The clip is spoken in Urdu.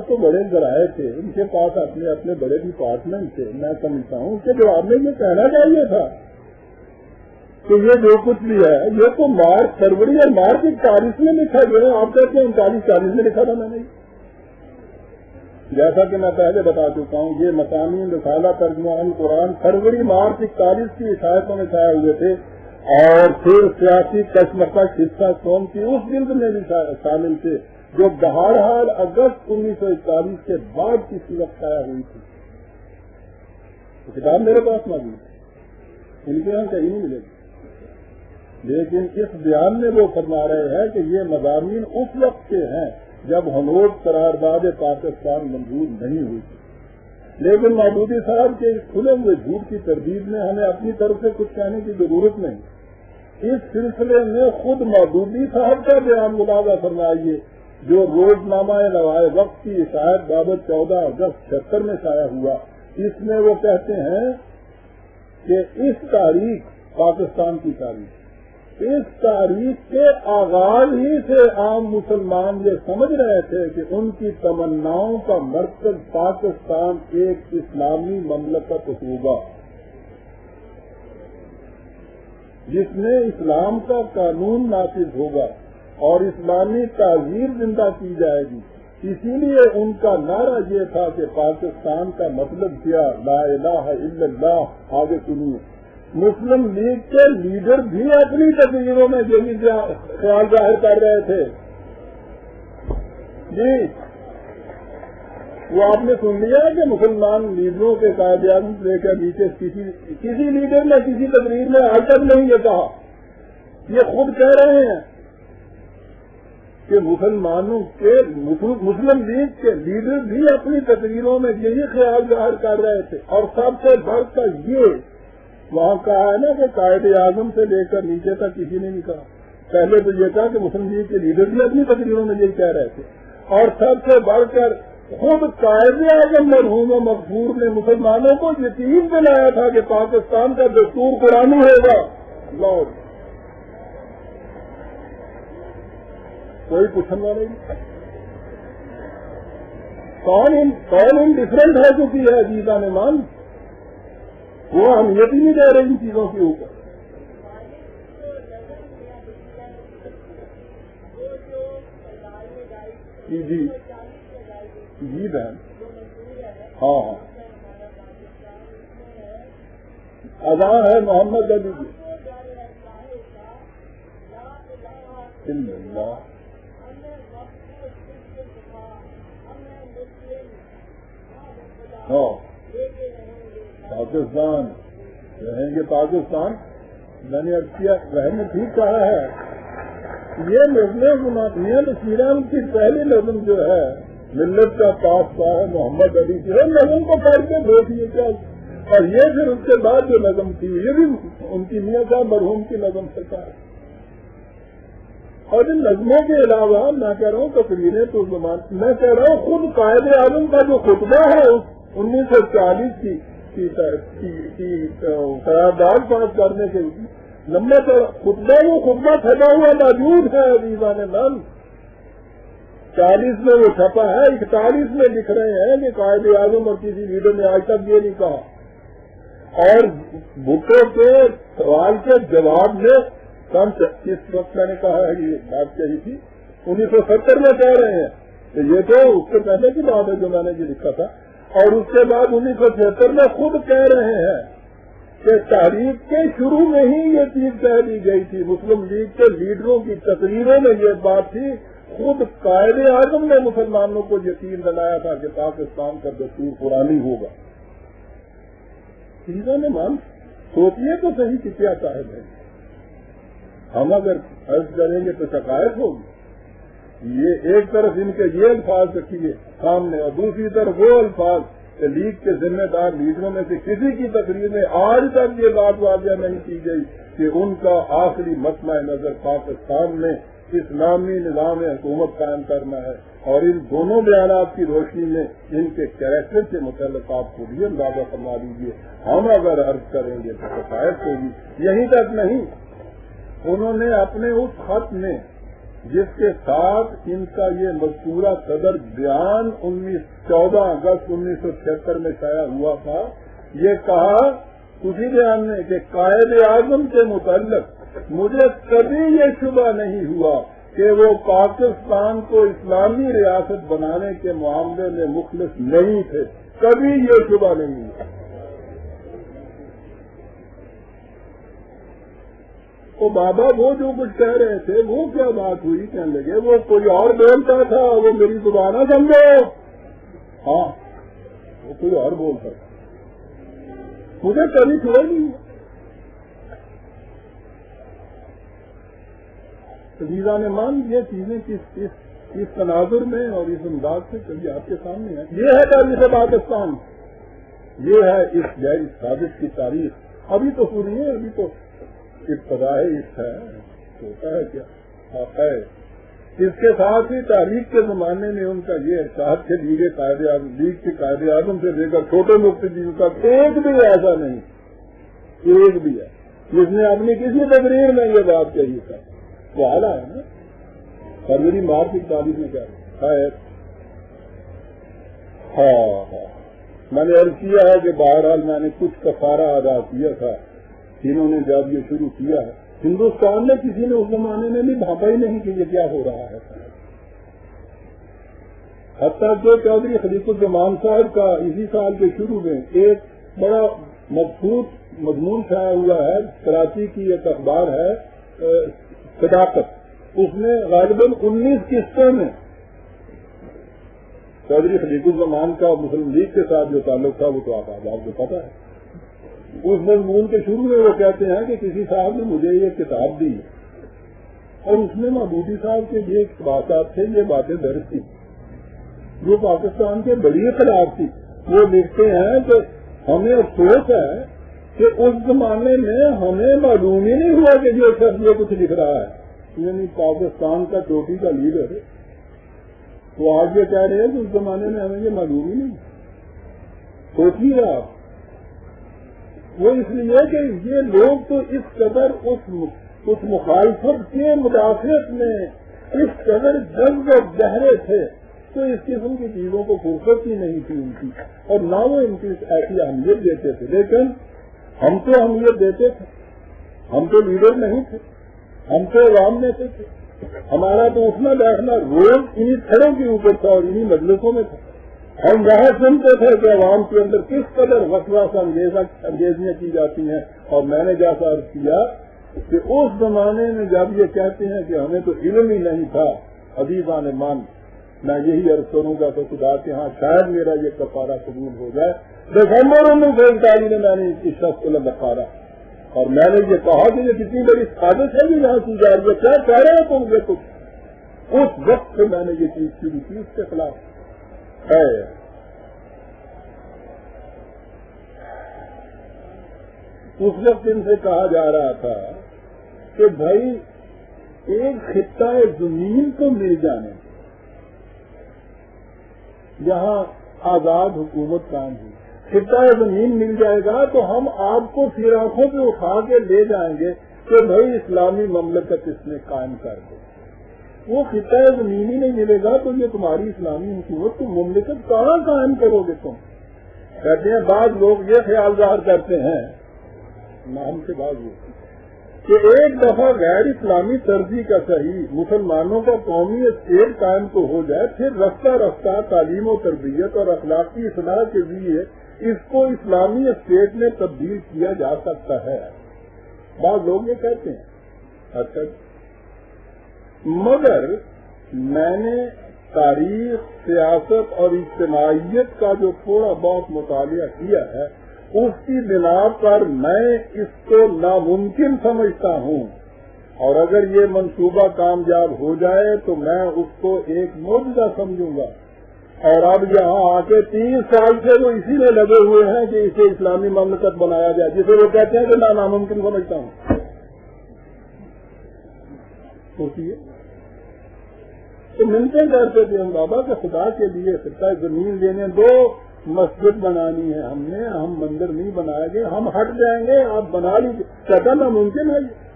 تو بڑے ذرائع تھے، ان کے پاس اپنے اپنے بڑے ڈپارٹمنٹ تھے. میں سمجھتا ہوں اس کے جواب میں یہ کہنا چاہیے تھا کہ یہ جو کچھ بھی ہے یہ تو مارچ فروری اور مارچ 41 میں لکھا گیا. آپ کہتے ہیں 39-40 میں لکھا تھا. میں نے جیسا کہ میں پہلے بتا چکا ہوں یہ مقامی رسالہ ترجمہ قرآن فروری مارچ 41 کی عشایتوں میں چھائے ہوئے تھے، اور پھر سیاسی کشمکش حصہ قوم کی اس جلد میں بھی شامل تھے جو بہرحال اگست 1941 کے بعد کسی وقت شائع ہوئی تھی. کتاب میرے پاس موجود ہے، ان کے یہاں کہیں نہیں ملے گی. لیکن اس بیان میں وہ فرما رہے ہیں کہ یہ مضامین اس وقت کے ہیں جب ہنوز قرارداد پاکستان منظور نہیں ہوئی تھی. لیکن مودودی صاحب کے کھلے ہوئے جھوٹ کی تردید میں ہمیں اپنی طرف سے کچھ کہنے کی ضرورت نہیں. اس سلسلے میں خود مودودی صاحب کا بیان ملاحظہ فرمائیے جو روزنامہ نوائے وقت کی عشایت بابت 14 اگست 76 میں شائع ہوا. اس میں وہ کہتے ہیں کہ اس تاریخ پاکستان کی تاریخ، اس تاریخ کے آغاز ہی سے عام مسلمان یہ سمجھ رہے تھے کہ ان کی تمناؤں کا مرکز پاکستان ایک اسلامی مملکت ہوگا جس میں اسلام کا قانون نافذ ہوگا اور اسلامی تہذیب زندہ کی جائے گی. اسی لیے ان کا نعرہ یہ تھا کہ پاکستان کا مطلب کیا، لا الہ الا اللہ. آگے سنیے. مسلم لیگ کے لیڈر بھی اپنی تقریروں میں یہی خیال ظاہر کر رہے تھے. جی وہ آپ نے سن لیا کہ مسلمان لیڈروں کے قائد اعظم لے کر نیچے کسی لیڈر نے کسی تقریر میں آج تک نہیں یہ کہا. یہ خود کہہ رہے ہیں کہ مسلمانوں کے مسلم لیگ کے لیڈر بھی اپنی تقریروں میں یہی خیال ظاہر کر رہے تھے. اور سب سے بڑھ کر یہ وہاں کہا ہے نا کہ قائد اعظم سے لے کر نیچے تک کسی نے نہیں کہا. پہلے تو یہ کہا کہ مسلم لیگ کے لیڈر بھی اپنی تقریروں میں یہی کہہ رہے تھے. اور سب سے بڑھ کر خود قائد اعظم مرحوم و مغفور نے مسلمانوں کو یقین دلایا تھا کہ پاکستان کا دستور قرآنی ہوگا. لارڈ کوئی پوچھنا نہیں. کون ڈفرینٹ ہو چکی ہے عزیزان ایمان، وہ اہمیت ہی نہیں دے رہی ان چیزوں کے اوپر. جی جی جی بہن، ہاں ہاں اذان ہے محمد علی جی. ہاں پاکستان رہیں گے پاکستان. میں نے اب کیا بہن نے ٹھیک کہا ہے. یہ نظمیں گماتیاں نصیران کی پہلی نظم جو ہے ملت کا پاس ہے محمد علی کی، نظم کو پڑھ کے دیکھیے کیا. اور یہ پھر اس کے بعد جو نظم تھی یہ بھی ان کی میاں صاحب مرحوم کی نظم سے کہا. اور ان نظموں کے علاوہ میں کہہ رہا ہوں تقریریں تو میں کہہ رہا ہوں خود قائد اعظم کا جو خطبہ ہے 1940 کی قرارداد پاس کرنے کے لمبے خطبہ وہ خطبہ پھیلا ہوا موجود ہے عزیزان من. 40 میں وہ چھپا ہے، 41 میں لکھ رہے ہیں کہ قائد اعظم اور کسی لیڈر نے آج تک یہ نہیں کہا. اور بھٹو کے سوال کے جواب میں کس وقت میں نے کہا ہے یہ بات کہی تھی 1970 میں کہہ رہے ہیں کہ یہ تو اس سے پہلے کی بات ہے جو میں نے یہ لکھا تھا. اور اس کے بعد 1976 میں خود کہہ رہے ہیں کہ تحریک کے شروع میں ہی یہ چیز کہہ دی گئی تھی. مسلم لیگ کے لیڈروں کی تقریروں میں یہ بات تھی. خود قائد اعظم نے مسلمانوں کو یقین دلایا تھا کہ پاکستان کا دستور قرآنی ہوگا. چیزوں نے مان سوچیے تو صحیح کہ کیا صاحب ہے. ہم اگر عرض کریں گے تو شکایت ہوگی. یہ ایک طرف ان کے یہ الفاظ رکھیے سامنے اور دوسری طرف وہ الفاظ کہ لیگ کے ذمہ دار لیڈروں میں سے کسی کی تقریر میں آج تک یہ بات واضح نہیں کی گئی کہ ان کا آخری مسئلہ نظر پاکستان میں اسلامی نظام حکومت قائم کرنا ہے. اور ان دونوں بیانات کی روشنی میں ان کے کیریکٹر سے متعلق آپ کو بھی اندازہ فرما لیجیے. ہم اگر عرض کریں گے تو شکایت ہوگی. یہیں تک نہیں، انہوں نے اپنے اس خط میں جس کے ساتھ ان کا یہ مذکورہ صدر بیان 14 اگست 1976 میں شائع ہوا تھا، یہ کہا اسی بیان میں کہ قائد اعظم کے متعلق مجھے کبھی یہ شبہ نہیں ہوا کہ وہ پاکستان کو اسلامی ریاست بنانے کے معاملے میں مخلص نہیں تھے، کبھی یہ شبہ نہیں ہوا۔ تو بابا وہ جو کچھ کہہ رہے تھے وہ کیا بات ہوئی، کہنے لگے وہ کوئی اور بولتا تھا، وہ میری زبان نہ سمجھو، ہاں وہ کوئی اور بولتا تھا، مجھے کبھی چھوڑ نہیں۔ عزیزان مان یہ چیزیں اس تناظر میں اور اس انداز سے کبھی آپ کے سامنے ہے۔ یہ ہے تاریخ پاکستان، یہ ہے اس غیر ثابت کی تاریخ۔ ابھی تو سنیے، ابھی تو ابتدا اس ہے، ہوتا ہے کیا ہے۔ اس کے ساتھ ہی تاریخ کے زمانے میں ان کا یہ احساس کہ لیگ کے قائد اعظم سے لے کر چھوٹے مفتی جی تک ایک بھی ایسا نہیں، ایک بھی ہے جس نے اپنی کسی تقریر میں یہ بات کہی تھا۔ تو اعلیٰ ہے نا، فروری مارچ کی تاریخ میں کیا ہے۔ ہاں میں نے عرض کیا ہے کہ بہرحال میں نے کچھ کفارہ ادا کیا تھا انہوں نے جب یہ شروع کیا ہے۔ ہندوستان میں کسی نے اس زمانے میں بھی بھاپا ہی نہیں کہ یہ کیا ہو رہا ہے۔ حتیٰ کہ چودھری خلیق الرحمان صاحب کا اسی سال کے شروع میں ایک بڑا مضبوط مضمون چھایا ہوا ہے، کراچی کی ایک اخبار ہے صداقت، اس میں غالباً 19 قسطوں میں چودھری خلیق الرحمان کا مسلم لیگ کے ساتھ جو تعلق تھا وہ تو آپ کو پتا ہے۔ اس مضمون کے شروع میں وہ کہتے ہیں کہ کسی صاحب نے مجھے یہ کتاب دی اور اس میں محبوبی صاحب کے یہ باتیں تھے، یہ باتیں درج تھی جو پاکستان کے بڑی خلاف تھی۔ وہ لکھتے ہیں کہ ہمیں افسوس ہے کہ اس زمانے میں ہمیں معلوم ہی نہیں ہوا کہ یہ شخص یہ کچھ لکھ رہا ہے، یعنی پاکستان کا چوٹی کا لیڈر ہے۔ تو آج یہ کہہ رہے ہیں کہ اس زمانے میں ہمیں یہ معلوم ہی نہیں۔ سوچیے آپ، وہ اس لیے کہ یہ لوگ تو اس قدر اس مخالفت کے مدافعت میں اس قدر جذب و گہرے تھے تو اس قسم کی چیزوں کو فرصت ہی نہیں تھی ان کی، اور نہ وہ ان کی ایسی اہمیت دیتے تھے۔ لیکن ہم تو اہمیت دیتے تھے، ہم تو لیڈر نہیں تھے، ہم تو عوام میں تھے، ہمارا تو اٹھنا بیٹھنا روز انہی چھڑوں کے اوپر تھا اور انہی مجلسوں میں تھا۔ ہم وہاں سنتے تھے کہ عوام کے اندر کس قدر وسواس انگیزیاں کی جاتی ہیں، اور میں نے جیسا عرض کیا کہ اس زمانے میں جب یہ کہتے ہیں کہ ہمیں تو علم ہی نہیں تھا، عزیزان مان میں یہی عرض کروں گا کہ خدا کے ہاں شاید میرا یہ کفارہ قبول ہو جائے۔ دسمبر 1947 میں نے اس شخص کو للکارا اور میں نے یہ کہا کہ یہ کتنی بڑی سازش ہے کہ یہاں کی جا رہی ہے، کیا کہہ رہے ہیں تم یہ کچھ۔ اس وقت سے میں نے یہ چیز شروع کی، اس کے خلاف ہے۔ اس وقت ان سے کہا جا رہا تھا کہ بھائی ایک خطہ زمین کو مل جانے جہاں آزاد حکومت قائم ہوئی، خطہ زمین مل جائے گا تو ہم آپ کو پھر آنکھوں پہ اٹھا کے لے جائیں گے کہ بھائی اسلامی مملکت اس نے قائم کر دے۔ وہ خطہ زمین ہی نہیں ملے گا تو یہ تمہاری اسلامی حکومت تم مملکت کہاں قائم کرو گے تم؟ کہتے ہیں بعض لوگ یہ خیال ظاہر کرتے ہیں، نام سے بعض لوگ، کہ ایک دفعہ غیر اسلامی طرزی کا صحیح مسلمانوں کا قومی اسٹیٹ قائم تو ہو جائے، پھر رفتہ رفتہ تعلیم و تربیت اور اخلاقی اصلاح کے لیے اس کو اسلامی اسٹیٹ میں تبدیل کیا جا سکتا ہے۔ بعض لوگ یہ کہتے ہیں۔ اچھا، مگر میں نے تاریخ، سیاست اور اجتماعیت کا جو تھوڑا بہت مطالعہ کیا ہے اس کی بنا پر میں اس کو ناممکن سمجھتا ہوں، اور اگر یہ منصوبہ کامیاب ہو جائے تو میں اس کو ایک معجزہ سمجھوں گا۔ اور اب یہاں آ کے 30 سال سے وہ اسی میں لگے ہوئے ہیں کہ اسے اسلامی مملکت بنایا جائے، جسے وہ کہتے ہیں کہ میں ناممکن سمجھتا ہوں۔ ہوتی ہے تو ملتے کرتے تھے ہم بابا کہ خدا کے لیے خطہ زمین لینے دو، مسجد بنانی ہے ہم نے، ہم مندر نہیں بنائے گے، ہم ہٹ جائیں گے، آپ بنا لیجیے۔ کہتا ناممکن ہے یہ۔